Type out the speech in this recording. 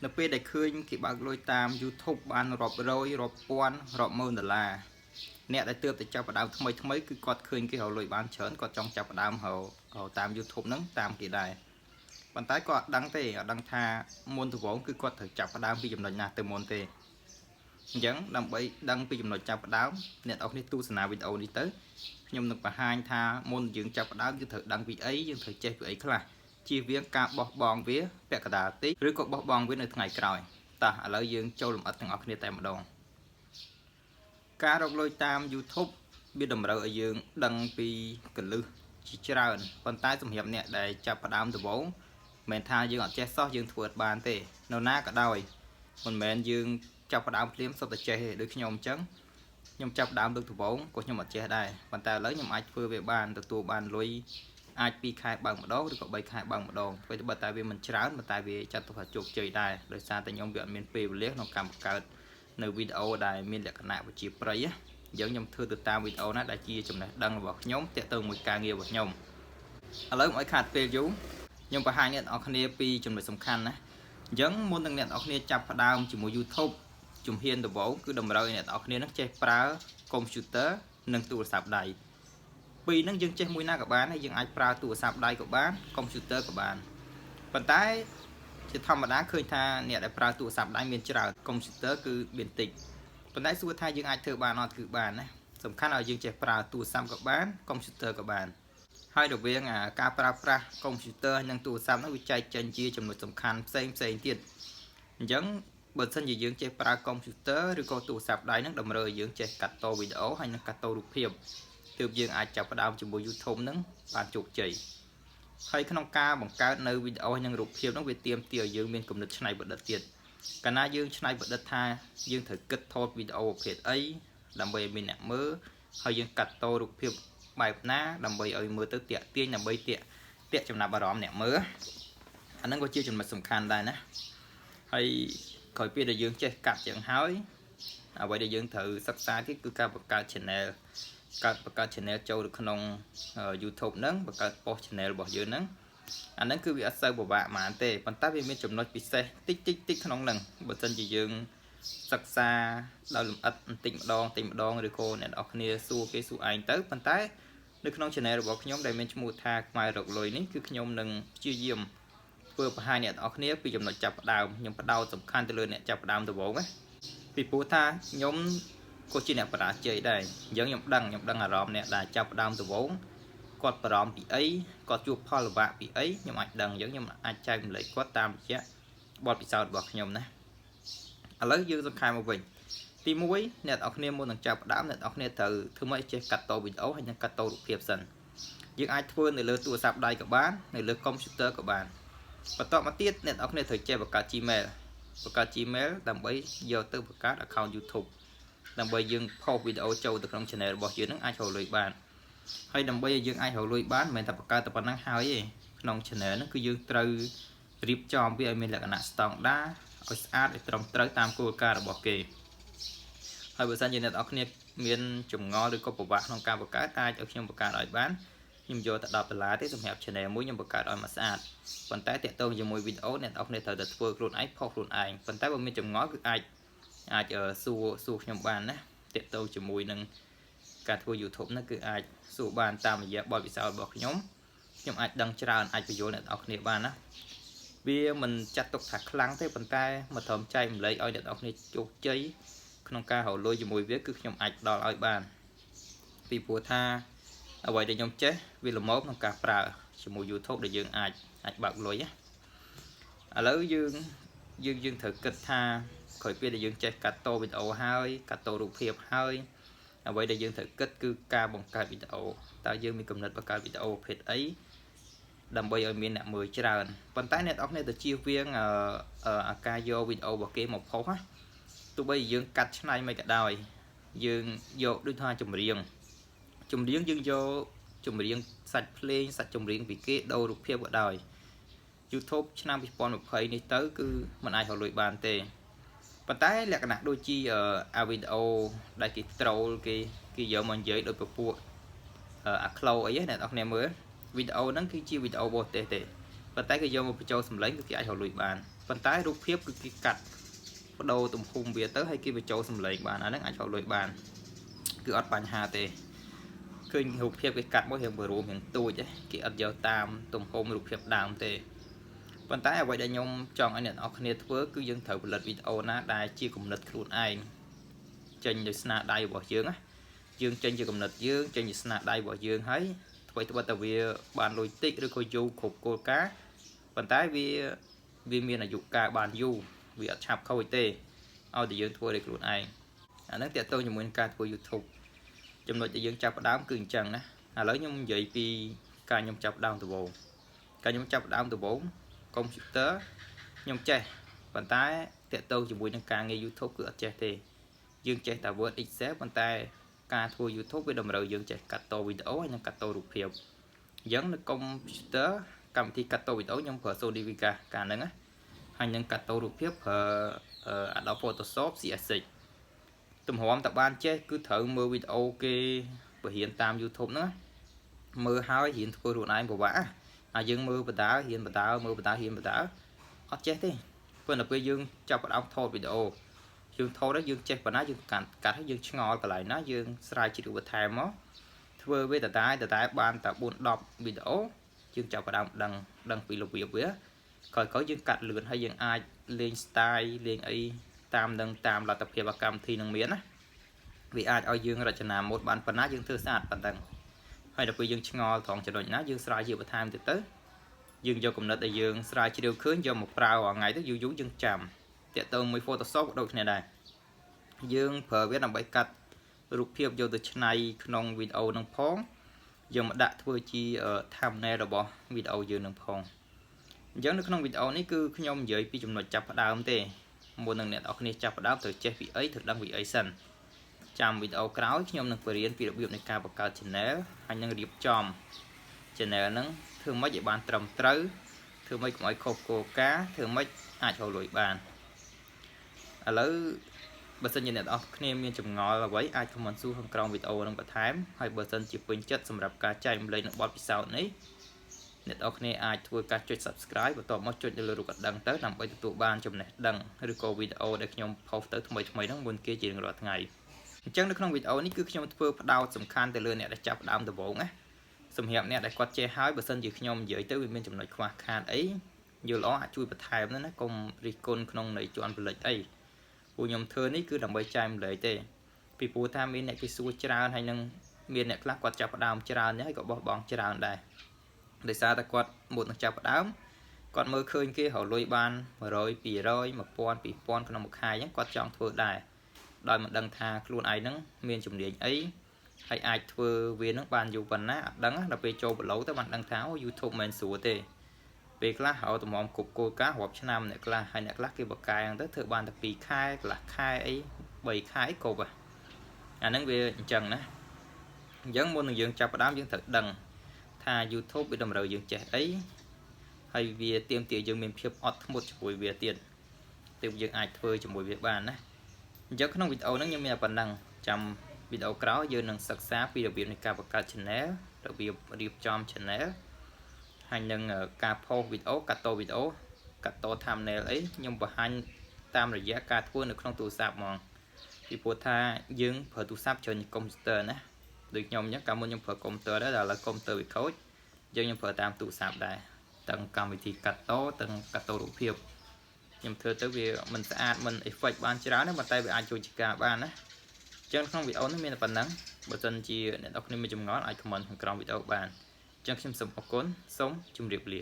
នៅពេលដែលឃើញគេបើកលុយតាម YouTube បានរាប់រយរាប់ពាន់រាប់ម៉ឺនដុល្លារអ្នកដែលទើបតែចាប់ផ្ដើមថ្មីគឺគាត់ឃើញគេរកលុយបានច្រើនគាត់ចង់ចាប់ផ្ដើមរកតាម YouTube ហ្នឹងតាមគេដែរប៉ុន្តែគាត់អត់ដឹងទេអត់ដឹងថាមុនដំបូងគឺគាត់ត្រូវចាប់ផ្ដើមពីចំណុចណាទៅមុនទេអញ្ចឹងដើម្បីដឹងពីចំណុចចាប់ផ្ដើមអ្នកនរគ្នាទស្សនាវីដេអូនេះទៅខ្ញុំនឹងបង្ហាញថាមុនយើងចាប់ផ្ដើមយើងត្រូវដឹងពីអីយើងត្រូវចេះពីអីខ្លះជៀសវាងការបោះបង់វាពាក់កណ្ដាលតិចឬក៏បោះបង់វានៅថ្ងៃក្រោយតោះឥឡូវយើងចូលលម្អិតទាំងអស់គ្នាតែម្ដងការរកលុយតាម YouTube វាតម្រូវឲ្យយើងដឹងពីកលឹះជាច្រើនប៉ុន្តែសម្រាប់អ្នកដែលចាប់ផ្ដើមដំបូងមិនថាយើងអត់ចេះសោះយើងធ្វើអត់បានទេនៅណាក៏ដោយមិនមែនយើងចាប់ផ្ដើមភ្លាមសុទ្ធតែចេះទេដូចខ្ញុំអញ្ចឹងខ្ញុំចាប់ផ្ដើមលើកដំបូងក៏ខ្ញុំអត់ចេះដែរប៉ុន្តែឥឡូវខ្ញុំអាចធ្វើវាបានទទួលបានលុយអាច2ខែបើកម្ដងឬក៏3ខែបើកម្ដងព្រោះតែវាមិនច្រើនប៉ុន្តែវាចាត់ទុកថាជោគជ័យដែរដោយសារតែខ្ញុំវាអត់មានពេលវេលាក្នុងការបង្កើតនៅវីដេអូដែលមានលក្ខណៈវិជ្ជាប្រៃខ្ញុំធ្វើទៅតាមវីដេអូណាដែលជាចំណេះដឹងរបស់ខ្ញុំទាក់ទងមួយការងាររបស់ខ្ញុំឥឡូវឲ្យខាត់ពេលយូរខ្ញុំបង្ហាញអ្នកនរគ្នាពីចំណុចសំខាន់ណាអញ្ចឹងមុននឹងអ្នកនរគ្នាចាប់ផ្ដើមជាមួយ YouTube ជំហានដំបូងគឺតម្រូវឲ្យអ្នកនរគ្នានឹងចេះប្រើកុំព្យូទ័រនិងទូរស័ព្ទដៃពីហ្នឹងយើងចេះមួយណាក៏បានហើយយើងអាចប្រើទូរស័ព្ទដៃក៏បានកុំព្យូទ័រក៏បានប៉ុន្តែជាធម្មតាឃើញថាអ្នកដែលប្រើទូរស័ព្ទដៃមានច្រើនកុំព្យូទ័រគឺមានតិចប៉ុន្តែសួរថាយើងអាចធ្វើបានអត់គឺបានណាសំខាន់ឲ្យយើងចេះប្រើទូរស័ព្ទក៏បានកុំព្យូទ័រក៏បានហើយរវាងការប្រើប្រាស់កុំព្យូទ័រនិងទូរស័ព្ទនោះវាចែកចេញជាចំណុចសំខាន់ផ្សេងទៀតអញ្ចឹងបើសិនជាយើងចេះប្រើកុំព្យូទ័រឬក៏ទូរស័ព្ទដៃនឹងតម្រូវឲ្យយើងចេះកាត់តវីដេអូហើយនិងកាត់តរូបភាពទើបយើងអាចចាប់ផ្ដើមជាមួយ YouTube នឹងបានជោគជ័យហើយក្នុងការបង្កើតនៅវីដេអូនិងរូបភាពនោះវាទាមទារឲ្យយើងមានគំនិតច្នៃប្រឌិតទៀតកាលណាយើងច្នៃប្រឌិតថាយើងត្រូវគិតថតវីដេអូប្រភេទអីដើម្បីឲ្យមានអ្នកមើលហើយយើងកាត់តរូបភាពបែបណាដើម្បីឲ្យមើលទៅទាក់ទាញដើម្បីទាក់ចំណាប់អារម្មណ៍អ្នកមើលអាហ្នឹងក៏ជាចំណុចសំខាន់ដែរណាហើយក្រោយពីដែលយើងចេះកាត់យ៉ាងហើយអ្វីដែលយើងត្រូវសិក្សាទៀតគឺការបង្កើត channel ចូលទៅក្នុង YouTube ហ្នឹងបង្កើត post channel របស់យើងហ្នឹងអាហ្នឹងគឺវាអត់សូវពិបាកប៉ុន្មានទេប៉ុន្តែវាមានចំណុចពិសេសតិចក្នុងហ្នឹងបើមិនជាយើងសិក្សាដោយលម្អិតបន្តិចម្ដងឬក៏អ្នកនរគ្នាសួរគេសួរឯងទៅប៉ុន្តែនៅក្នុង channel របស់ខ្ញុំដែលមានឈ្មោះថាខ្មែររកលុយនេះគឺខ្ញុំនឹងព្យាយាមធ្វើបង្ហាញអ្នកនរគ្នាពីចំណុចចាប់ផ្ដើមខ្ញុំផ្ដោតសំខាន់ទៅលើអ្នកចាប់ផ្ដើមដំបូងណាពីព្រោះថាខ្ញុំក៏ជាអ្នកបរាជ័យដែរអញ្ចឹងខ្ញុំដឹងអារម្មណ៍អ្នកដែលចាប់ផ្ដើមដំបូងគាត់បារម្ភពីអីគាត់ជួបផលលំបាកពីអីខ្ញុំអាចដឹងអញ្ចឹងខ្ញុំអាចចែករំលែកគាត់តាមរយៈបទពិសោធន៍របស់ខ្ញុំណាឥឡូវយើងសង្ខេបមកវិញទី1អ្នកនរគ្នាមុននឹងចាប់ផ្ដើមអ្នកនរគ្នាត្រូវធ្វើម៉េចចេះកាត់តវីដេអូហើយនិងកាត់តរូបភាពសិនយើងអាចធ្វើនៅលើទូរស័ព្ទដៃក៏បាននៅលើកុំព្យូទ័រក៏បានបន្តមកទៀតអ្នកនរគ្នាត្រូវចេះបង្កើត Gmail ដើម្បីយកទៅបង្កើត account YouTube ដើម្បីយើង post វីដេអូចូលទៅក្នុង channel របស់យើងនឹងអាចរកលុយបានហើយដើម្បីឲ្យយើងអាចរកលុយបានមិនមែនតែបង្កើតតែប៉ុណ្ណឹងហើយទេក្នុង channel ហ្នឹងគឺយើងត្រូវរៀបចំវាឲ្យមានលក្ខណៈស្តង់ដារឲ្យស្អាតឲ្យត្រឹមត្រូវតាមគោលការណ៍របស់គេហើយបើសិនជាអ្នកនរគ្នាមានចម្ងល់ឬក៏ពិបាកក្នុងការបង្កើតអាចឲ្យខ្ញុំបង្កើតឲ្យបានខ្ញុំយកតែ$10ទេសម្រាប់ channel មួយខ្ញុំបង្កើតឲ្យមកស្អាតប៉ុន្តែតាក់ទងជាមួយវីដេអូអ្នកនរគ្នាត្រូវតែធ្វើខ្លួនឯងផុសខ្លួនឯងប៉ុន្តែបើមានចម្ងល់គឺអាចសួរខ្ញុំបានណាតាក់ទងជាមួយនឹងការធ្វើ YouTube ហ្នឹងគឺអាចសួរបានតាមរយៈបទពិសោធន៍របស់ខ្ញុំអាចដឹងច្រើនអាចបញ្យល់អ្នកនរគ្នាបានណាវាមិនចាត់ទុកថាខ្លាំងទេប៉ុន្តែមកត្រឹមចែករំលែកឲ្យអ្នកនរគ្នាជោគជ័យក្នុងការរកលុយជាមួយវាគឺខ្ញុំអាចផ្ដល់ឲ្យបានពីព្រោះថាអ្វីដែលខ្ញុំចេះវាល្មមក្នុងការប្រើជាមួយ YouTube ដែលយើងអាចបើកលុយណាឥឡូវយើងត្រូវគិតថាក្រោយពេលដែលយើងចេះកាត់តវីដេអូហើយកាត់តរូបភាពហើយអ្វីដែលយើងត្រូវគិតគឺការបង្កើតវីដេអូតើយើងមានគំនិតបង្កើតវីដេអូប្រភេទអីដើម្បីឲ្យមានអ្នកមើលច្រើនប៉ុន្តែអ្នកនរគ្នាទៅជៀសវាងការយកវីដេអូរបស់គេមកផុសណាទោះបីយើងកាត់ឆ្នៃមិនក៏ដោយយើងយកដូចថាចម្រៀងយើងយកចម្រៀងសាច់ភ្លេងសាច់ចម្រៀងពីគេដូររូបភាពក៏ដោយ YouTube ឆ្នាំ2020នេះទៅគឺមិនអាចរកលុយបានទេប៉ុន្តែលក្ខណៈដូចជាវីដេអូដែលគេត្រូលគេយកមកនិយាយដោយពពួកអាក្លោអីអ្នកនរគ្នាមើលវីដេអូហ្នឹងគឺជាវីដេអូបរទេសទេប៉ុន្តែគេយកមកបញ្ចូលសម្លេងគឺគេអាចរកលុយបាន ប៉ុន្តែរូបភាពគឺគេកាត់បដូរទំហំវាទៅហើយគេបញ្ចូលសំឡេងបានអាហ្នឹងអាចរកលុយបានគឺអត់បញ្ហាទេឃើញរូបភាពគេកាត់មករៀងបរួមរៀងទូចគេអត់យកតាមទំហំរូបភាពដើមទេប៉ុន្តែអ្វីដែលខ្ញុំចង់ឲ្យអ្នកនរគ្នាធ្វើគឺយើងត្រូវផលិតវីដេអូណាដែលជាគំនិតខ្លួនឯងចេញដោយស្នាដៃរបស់យើងណាយើងចេញជាគំនិតយើងចេញជាស្នាដៃរបស់យើងហើយអ្វីត្បិតតែវាបានលុយតិចឬក៏យូរគ្រប់គោលការណ៍ប៉ុន្តែវាមានអាយុកាលបានយូរវាអត់ឆាប់ខូចទេឲ្យតែយើងធ្វើដោយខ្លួនឯងអាហ្នឹងតើតើជាមួយនឹងការធ្វើ YouTube ចំណុចដែលយើងចាប់ផ្ដើមគឺអញ្ចឹងណាឥឡូវខ្ញុំនិយាយពីការខ្ញុំចាប់ផ្ដើមដំបូងការខ្ញុំចាប់ផ្ដើមដំបូងកុំព្យូទ័រខ្ញុំចេះប៉ុន្តែតើតើជាមួយនឹងការងារ YouTube គឺអត់ចេះទេយើងចេះតែ Word Excel ប៉ុន្តែការធ្វើ YouTube វាតម្រូវយើងចេះកាត់តវីដេអូហើយនិងកាត់តរូបភាពអញ្ចឹងនៅកុំព្យូទ័រកម្មវិធីកាត់តវីដេអូខ្ញុំប្រើ Sony Vegas កាលហ្នឹងណាហើយនឹងកាត់តរូបភាពប្រើ Adobe Photoshop CSS ទំហំតបានចេះគឺត្រូវមើលវីដេអូគេបរៀនតាម YouTube ហ្នឹងមើលហើយរៀនធ្វើខ្លួនឯងពិបាកហើយយើងមើលបដារៀនបដាមើលបដារៀនបដាអត់ចេះទេព្រោះនៅពេលយើងចាប់ផ្ដើមថតវីដេអូយើងថតហើយយើងចេះប៉ុណ្ណាយើងកាត់ហើយយើងឆ្ងល់កន្លែងណាយើងស្រាវជ្រាវបន្ថែមមកធ្វើវាតតែបានតែ 4-10 វីដេអូយើងចាប់ផ្ដើមដឹងពីរបៀបវាក្រោយយើងកាត់លឿនហើយយើងអាចលេង style លេងអីតាមលទ្ធភាពកម្មវិធីនឹងមានណាវាអាចឲ្យយើងរចនាម៉ូដបានប៉ុណ្ណាយើងធ្វើស្អាតប៉ុណ្ណឹងហើយដល់ពេលយើងឆ្ងល់ត្រង់ចំណុចណាយើងស្រាវជ្រាវបន្ថែមទៅយើងយកគំនិតដែលយើងស្រាវជ្រាវឃើញយកមកប្រើរាល់ថ្ងៃទៅយូរយើងចាំតាក់ទងមួយ Photoshop ដូចគ្នាដែរយើងប្រើវាដើម្បីកាត់រូបភាពយកទៅច្នៃក្នុងវីដេអូនឹងផងយកមកដាក់ធ្វើជា thumbnail របស់វីដេអូយើងនឹងផងអញ្ចឹងនៅក្នុងវីដេអូនេះគឺខ្ញុំនិយាយពីចំណុចចាប់ផ្ដើមទេមុននឹងអ្នកនរគ្នាចាប់ផ្ដើមត្រូវចេះពីអីត្រូវដឹងពីអីសិនចាំវីដេអូក្រោយខ្ញុំនឹងបរៀនពីរបៀបនៃការបង្កើត channel ហើយនឹងរៀបចំ channel ហ្នឹងធ្វើម៉េចឲ្យបានត្រឹមត្រូវធ្វើម៉េចកុំឲ្យខុសគោលការណ៍ធ្វើម៉េចអាចរកលុយបានឥឡូវបើសិនជាអ្នកនរគ្នាមានចម្ងល់អ្វីអាច comment សួរខាងក្រោមវីដេអូនឹងបន្ថែមហើយបើសិនជាពេញចិត្តសម្រាប់ការចែករំលែកនៅបទពិសោធន៍នេះអ្នកនរគ្នាអាចធ្វើការចុច Subscribe បន្ទាប់មកចុចនៅលើរូបកណ្ដឹងទៅដើម្បីទទួលបានចំណេះដឹងឬក៏វីដេអូដែលខ្ញុំ post ទៅថ្មីហ្នឹងមុនគេជារៀងរាល់ថ្ងៃអញ្ចឹងនៅក្នុងវីដេអូនេះគឺខ្ញុំធ្វើផ្ដោតសំខាន់ទៅលើអ្នកដែលចាប់ផ្ដើមដំបូងណាសម្រាប់អ្នកដែលគាត់ចេះហើយបើសិនជាខ្ញុំនិយាយទៅវាមានចំណុចខ្វះខាតអីយល់ល្អអាចជួយបន្ថែមណាកុំរិះគន់ក្នុងន័យជាន់ផលិតអីពួកខ្ញុំធ្វើនេះគឺដើម្បីចែករំលែកទេពីព្រោះថាមានអ្នកគេសួរច្រើនហើយនឹងមានអ្នកខ្លះគាត់ចាប់ផ្ដើមច្រើនហើយក៏បោះបង់ច្រើនដែរដោយសារតែគាត់មុននឹងចាប់ផ្ដើមគាត់មើលឃើញគេរកលុយបាន100 200 1000 2000ក្នុងមួយខែអញ្ចឹងគាត់ចង់ធ្វើដែរដោយមិនដឹងថាខ្លួនឯងហ្នឹងមានជំនាញអីហើយអាចធ្វើវានឹងបានយូរប៉ុណ្ណាអត់ដឹងដល់ពេលចូលប្រឡូទៅបានដឹងថា YouTube មិនស្រួលទេពេលខ្លះឲ្យតម្រាំគប់គោលការណ៍រាប់ឆ្នាំអ្នកខ្លះហើយអ្នកខ្លះគេបកកែហ្នឹងទៅធ្វើបានតែ2ខែកន្លះខែអី3ខែអីគ្រប់អាហ្នឹងវាអញ្ចឹងណាអញ្ចឹងមុននឹងយើងចាប់ផ្ដើមយើងត្រូវដឹងថា YouTube វាតម្រូវយើងចេះអីហើយវាទាមទារយើងមានភាពអត់ធ្មត់ជាមួយវាទៀតទើបយើងអាចធ្វើជាមួយវាបានណាអញ្ចឹងក្នុងវីដេអូហ្នឹងខ្ញុំមានតែប៉ុណ្ណឹងចាំវីដេអូក្រោយយើងនឹងសិក្សាពីរបៀបនៃការបង្កើត channel របៀបរៀបចំ channel ហើយនឹងការ post វីដេអូកាត់តវីដេអូកាត់ត thumbnail អីខ្ញុំបង្ហាញតាមរយៈការធ្វើនៅក្នុងទូរស័ព្ទហ្មងពីព្រោះថាយើងប្រើទូរស័ព្ទច្រើនជាងកុំព្យូទ័រណាដូចខ្ញុំអញ្ចឹងកាលមុនខ្ញុំប្រើកុំព្យូទ័រដែរតែឥឡូវកុំព្យូទ័រវាខូចយើងប្រើតាមទូរស័ព្ទដែរទាំងកម្មវិធីកាត់តទាំងកាត់តរូបភាពខ្ញុំធ្វើទៅវាមិនស្អាតមិន effect បានច្រើនទេប៉ុន្តែវាអាចជួយជាការបានណាអញ្ចឹងក្នុងវីដេអូនេះមានតែប៉ុណ្ណឹងបើសិនជាអ្នកនរគ្នាមានចម្ងល់អាច comment ខាងក្រោមវីដេអូបានអញ្ចឹងខ្ញុំសូមអរគុណសូមជម្រាបលា